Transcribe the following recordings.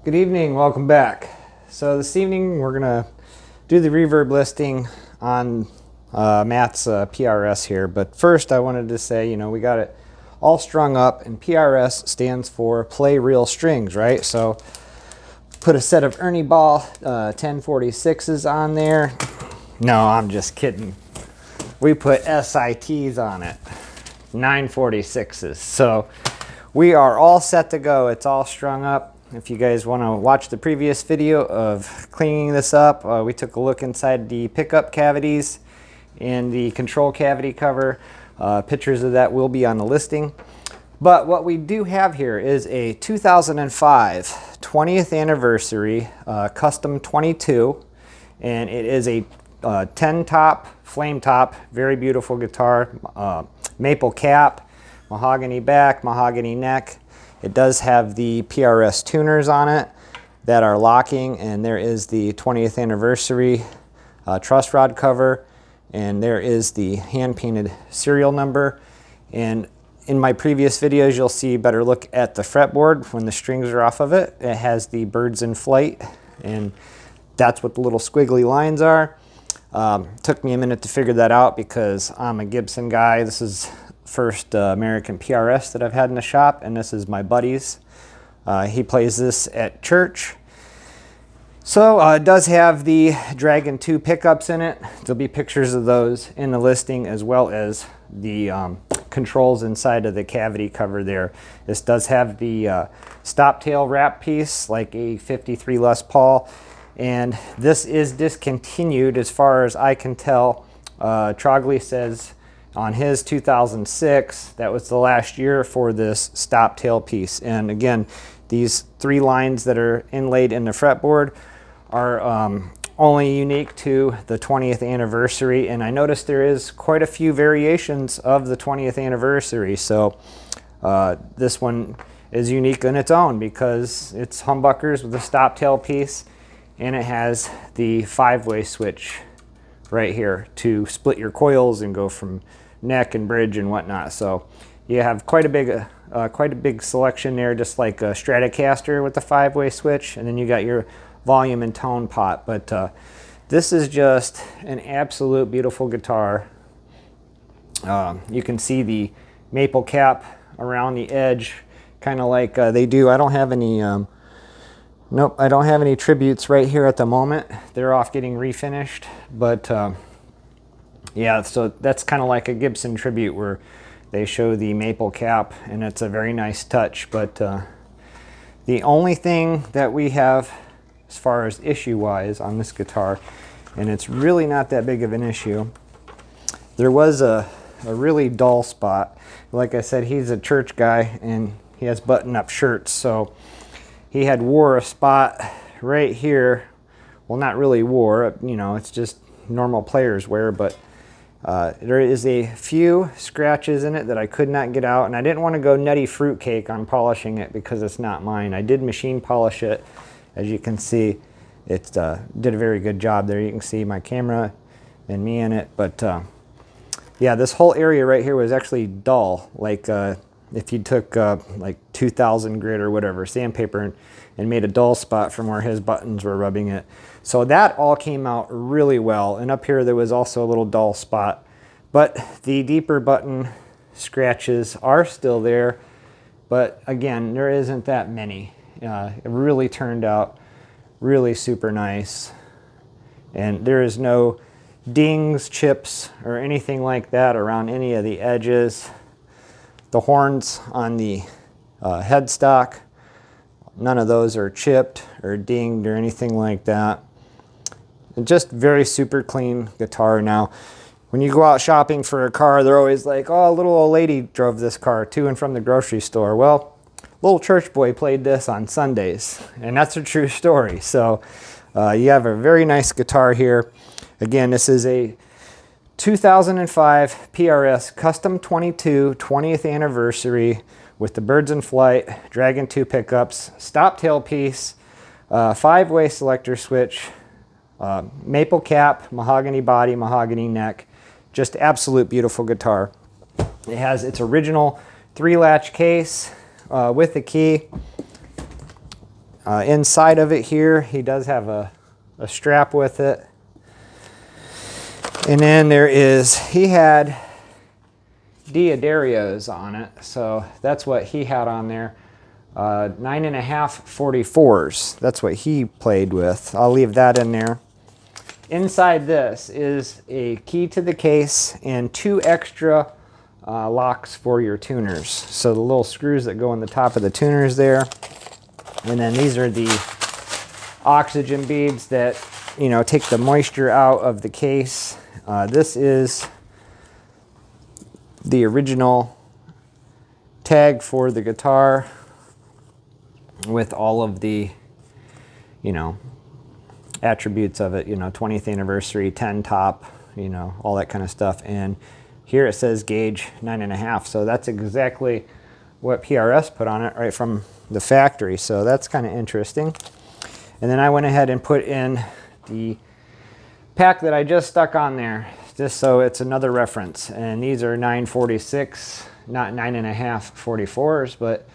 Good evening, welcome back. So this evening we're gonna do the reverb listing on Matt's PRS here, but first I wanted to say, we got it all strung up, and PRS stands for play real strings, right? So put a set of Ernie Ball 1046s on there. No, I'm just kidding. We put SITs on it, 946s. So we are all set to go. It's all strung up. If you guys want to watch the previous video of cleaning this up, we took a look inside the pickup cavities and the control cavity cover. Pictures of that will be on the listing. But what we do have here is a 2005 20th anniversary Custom 22, and it is a 10 top, flame top, very beautiful guitar, maple cap, mahogany back, mahogany neck. It does have the PRS tuners on it that are locking, and there is the 20th anniversary truss rod cover, and there is the hand painted serial number. And in my previous videos you'll see a better look at the fretboard when the strings are off of it. It has the birds in flight, and that's what the little squiggly lines are. Took me a minute to figure that out because I'm a Gibson guy. This is first American PRS that I've had in the shop, and this is my buddy's. He plays this at church. So it does have the Dragon 2 pickups in it. There'll be pictures of those in the listing, as well as the controls inside of the cavity cover there. This does have the stop tail wrap piece like a 53 Les Paul, and this is discontinued as far as I can tell. Trogley says on his 2006, that was the last year for this stop tail piece. And again, these three lines that are inlaid in the fretboard are only unique to the 20th anniversary. And I noticed there is quite a few variations of the 20th anniversary. So this one is unique on its own because it's humbuckers with a stop tail piece, and it has the 5-way switch right here to split your coils and go from neck and bridge and whatnot. So you have quite a big selection there, just like a Stratocaster with the 5-way switch, and then you got your volume and tone pot. But this is just an absolute beautiful guitar. You can see the maple cap around the edge, kind of like they do. I don't have any nope, I don't have any tributes right here at the moment. They're off getting refinished, but yeah, so that's kind of like a Gibson tribute where they show the maple cap, and it's a very nice touch. But the only thing that we have as far as issue-wise on this guitar, and it's really not that big of an issue, there was a really dull spot. Like I said, he's a church guy and he has button-up shirts, so he had wore a spot right here. Well, not really wore, it's just normal players wear, but there is a few scratches in it that I could not get out, and I didn't want to go nutty fruitcake on polishing it because it's not mine. I did machine polish it. As you can see, it did a very good job there. You can see my camera and me in it, but yeah, this whole area right here was actually dull, like if you took like 2000 grit or whatever sandpaper and made a dull spot from where his buttons were rubbing it. So that all came out really well, and up here there was also a little dull spot, but the deeper button scratches are still there. But again, there isn't that many. It really turned out really super nice, and there is no dings, chips, or anything like that around any of the edges. The horns on the headstock, none of those are chipped or dinged or anything like that. Just very super clean guitar. Now, when you go out shopping for a car, they're always like, oh, a little old lady drove this car to and from the grocery store. Well, little church boy played this on Sundays, and that's a true story. So you have a very nice guitar here. Again, this is a 2005 PRS Custom 22 20th anniversary with the Birds in Flight, Dragon 2 pickups, stop tail piece, 5-way selector switch, maple cap, mahogany body, mahogany neck. Just absolute beautiful guitar. It has its original 3-latch case with the key. Inside of it here, he does have a strap with it. And then he had Diodario's on it, so that's what he had on there. 9.5 44s, that's what he played with. I'll leave that in there. Inside this is a key to the case and 2 extra locks for your tuners. So the little screws that go in the top of the tuners there. And then these are the oxygen beads that, you know, take the moisture out of the case. This is the original tag for the guitar with all of the, you know, attributes of it, you know, 20th anniversary, 10 top, you know, all that kind of stuff. And here it says gauge 9.5, so that's exactly what PRS put on it right from the factory, so that's kind of interesting. And then I went ahead and put in the pack that I just stuck on there, just so it's another reference. And these are 946, not 9.5 44s, but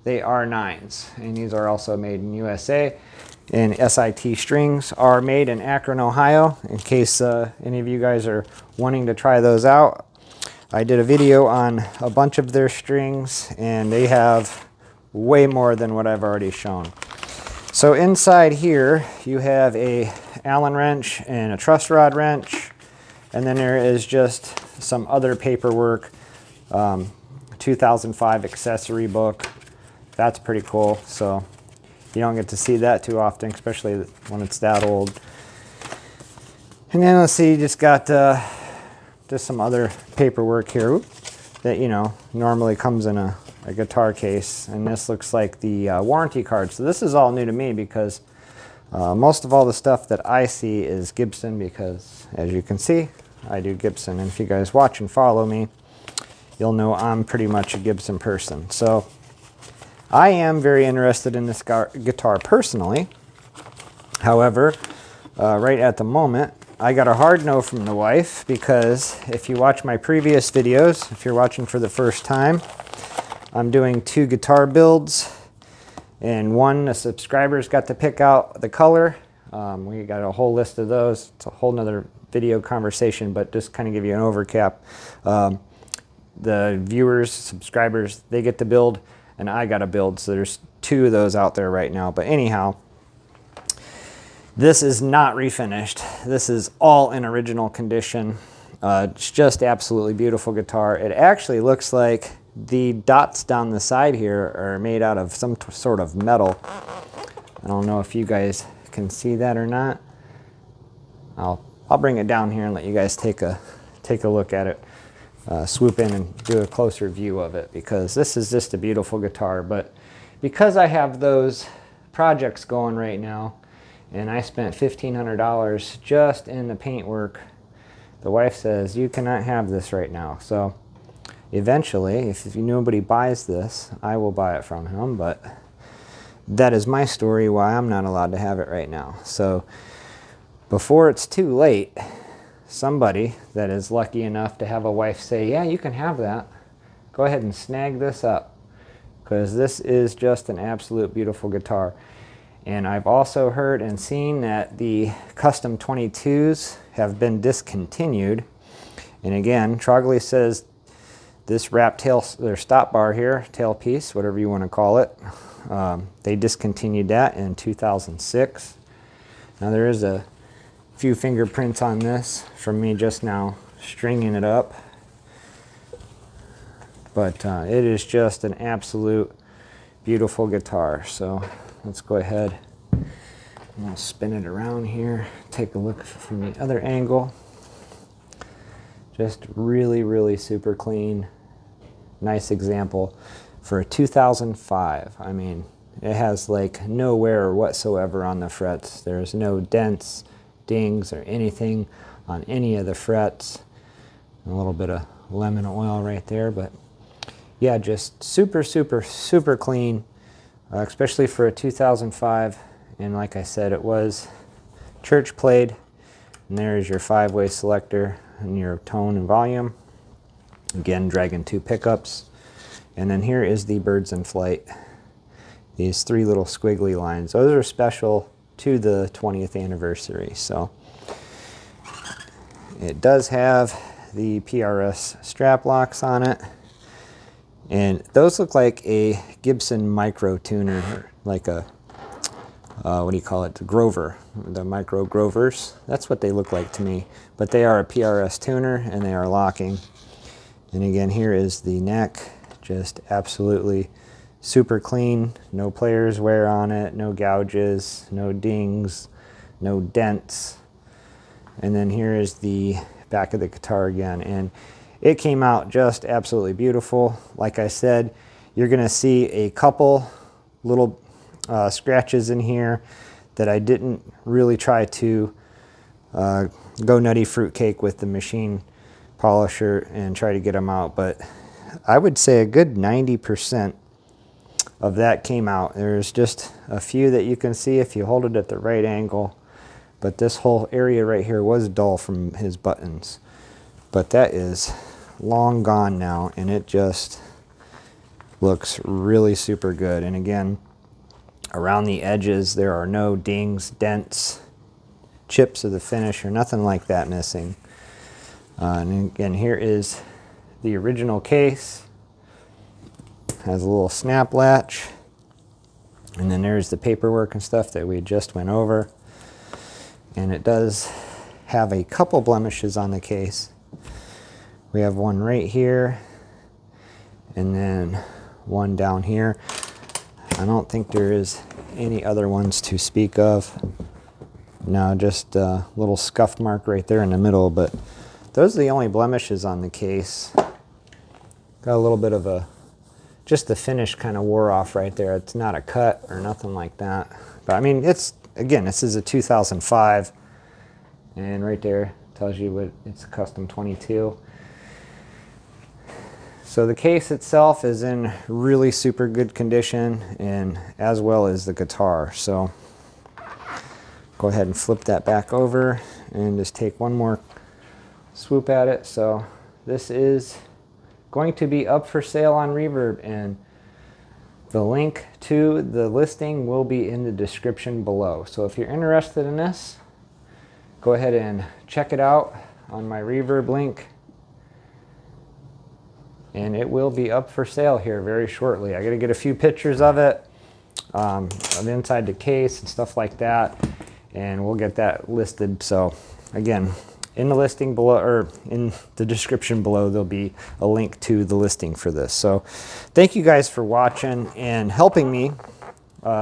they are 9s, and these are also made in USA. And SIT strings are made in Akron, Ohio, in case any of you guys are wanting to try those out. I did a video on a bunch of their strings, and they have way more than what I've already shown. So inside here, you have a Allen wrench and a truss rod wrench, and then there is just some other paperwork, 2005 accessory book. That's pretty cool. So you don't get to see that too often, especially when it's that old. And then let's see, you just got just some other paperwork here that, you know, normally comes in a guitar case. And this looks like the warranty card. So this is all new to me because most of all the stuff that I see is Gibson, because as you can see, I do Gibson. And if you guys watch and follow me, you'll know I'm pretty much a Gibson person. So I am very interested in this guitar personally. However, right at the moment, I got a hard no from the wife, because if you watch my previous videos, if you're watching for the first time, I'm doing 2 guitar builds, and one, the subscribers got to pick out the color. We got a whole list of those. It's a whole nother video conversation, but just kind of give you an overcap. The viewers, subscribers, they get to build, and I got to build. So there's 2 of those out there right now. But anyhow, this is not refinished. This is all in original condition. It's just absolutely beautiful guitar. It actually looks like the dots down the side here are made out of some sort of metal. I don't know if you guys can see that or not. I'll bring it down here and let you guys take a look at it. Swoop in and do a closer view of it, because this is just a beautiful guitar. But because I have those projects going right now, and I spent $1,500 just in the paint work, the wife says you cannot have this right now. So eventually, if nobody buys this, I will buy it from him. But that is my story why I'm not allowed to have it right now. So before it's too late, somebody that is lucky enough to have a wife say, yeah, you can have that, go ahead and snag this up, because this is just an absolute beautiful guitar. And I've also heard and seen that the Custom 22s have been discontinued. And again, Trogley says this wrap tail, their stop bar here, tailpiece, whatever you want to call it, they discontinued that in 2006. Now there is a few fingerprints on this from me just now stringing it up. But it is just an absolute beautiful guitar. So let's go ahead and I'll spin it around here, take a look from the other angle. Just really, really super clean, nice example for a 2005. I mean, it has like no wear whatsoever on the frets. There's no dents, dings, or anything on any of the frets. A little bit of lemon oil right there, but yeah, just super, super, super clean. Especially for a 2005, and like I said, it was church played. And there's your 5-way selector and your tone and volume. Again, dragging 2 pickups. And then here is the Birds in Flight. these 3 little squiggly lines. Those are special to the 20th anniversary. So it does have the PRS strap locks on it, and those look like a Gibson micro tuner, like a what do you call it, the Grover, the micro Grovers. That's what they look like to me, but they are a PRS tuner and they are locking. And again, here is the neck, just absolutely super clean, no players wear on it, no gouges, no dings, no dents. And then here is the back of the guitar again, and it came out just absolutely beautiful. Like I said, you're gonna see a couple little scratches in here that I didn't really try to go nutty fruitcake with the machine polisher and try to get them out, but I would say a good 90% of that came out. There's just a few that you can see if you hold it at the right angle, but this whole area right here was dull from his buttons. But that is long gone now, and it just looks really super good. And again, around the edges there are no dings, dents, chips of the finish, or nothing like that missing. And again, here is the original case. Has a little snap latch, and then there's the paperwork and stuff that we just went over. And it does have a couple blemishes on the case. We have one right here, and then one down here. I don't think there is any other ones to speak of. No, just a little scuff mark right there in the middle, but those are the only blemishes on the case. Got a little bit of a, just the finish kind of wore off right there. It's not a cut or nothing like that. But I mean, it's, again, this is a 2005, and right there tells you what it's a custom 22. So the case itself is in really super good condition, and as well as the guitar. So go ahead and flip that back over and just take one more swoop at it. So this is going to be up for sale on Reverb, and the link to the listing will be in the description below. So if you're interested in this, go ahead and check it out on my Reverb link, and it will be up for sale here very shortly. I got to get a few pictures of it, of inside the case and stuff like that, and we'll get that listed. So again, in the listing below, or in the description below, there'll be a link to the listing for this. So thank you guys for watching and helping me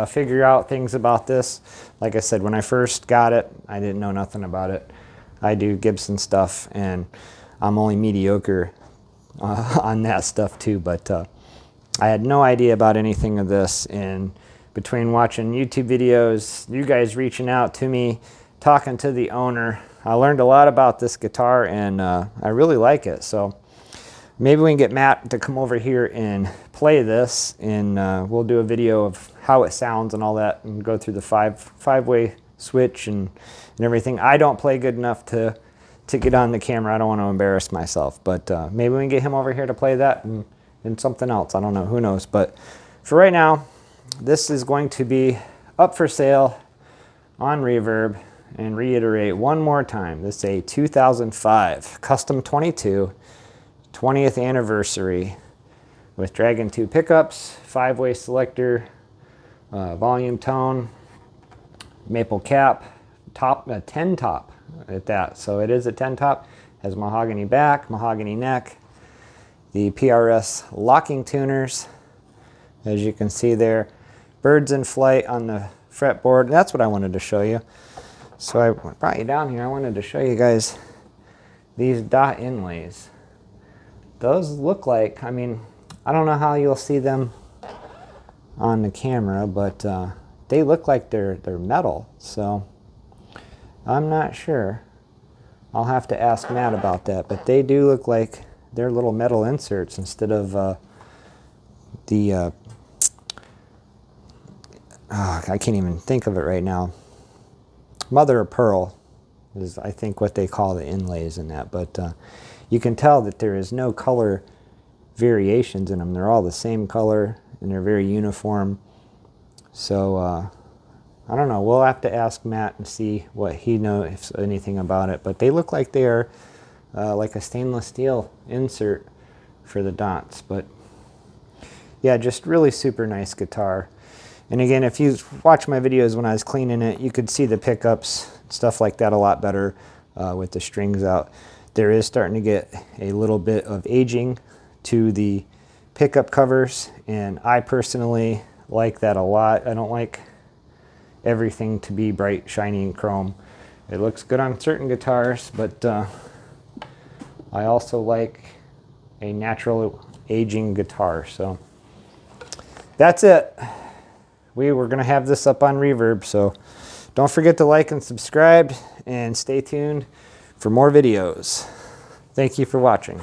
figure out things about this. Like I said, when I first got it, I didn't know nothing about it. I do Gibson stuff, and I'm only mediocre on that stuff too, but I had no idea about anything of this. And between watching YouTube videos, you guys reaching out to me, talking to the owner, I learned a lot about this guitar, and I really like it. So maybe we can get Matt to come over here and play this, and we'll do a video of how it sounds and all that, and go through the five-way switch and everything. I don't play good enough to get on the camera. I don't want to embarrass myself, but maybe we can get him over here to play that and something else. I don't know, who knows. But for right now, this is going to be up for sale on Reverb. And reiterate one more time, this is a 2005 Custom 22 20th anniversary with Dragon 2 pickups, 5-way selector, volume tone, maple cap, top, a 10 top at that. So it is a 10 top, has mahogany back, mahogany neck, the PRS locking tuners, as you can see there, birds in flight on the fretboard. That's what I wanted to show you. So I brought you down here. I wanted to show you guys these dot inlays. Those look like, I mean, I don't know how you'll see them on the camera, but they look like they're metal. So I'm not sure. I'll have to ask Matt about that. But they do look like they're little metal inserts instead of I can't even think of it right now. Mother of pearl is, I think, what they call the inlays in that. But you can tell that there is no color variations in them. They're all the same color, and they're very uniform. So I don't know. We'll have to ask Matt and see what he knows anything about it. But they look like they are like a stainless steel insert for the dots. But yeah, just really super nice guitar. And again, if you watch my videos when I was cleaning it, you could see the pickups, stuff like that a lot better with the strings out. There is starting to get a little bit of aging to the pickup covers, and I personally like that a lot. I don't like everything to be bright, shiny, and chrome. It looks good on certain guitars, but I also like a natural aging guitar. So that's it. We were going to have this up on Reverb, so don't forget to like and subscribe, and stay tuned for more videos. Thank you for watching.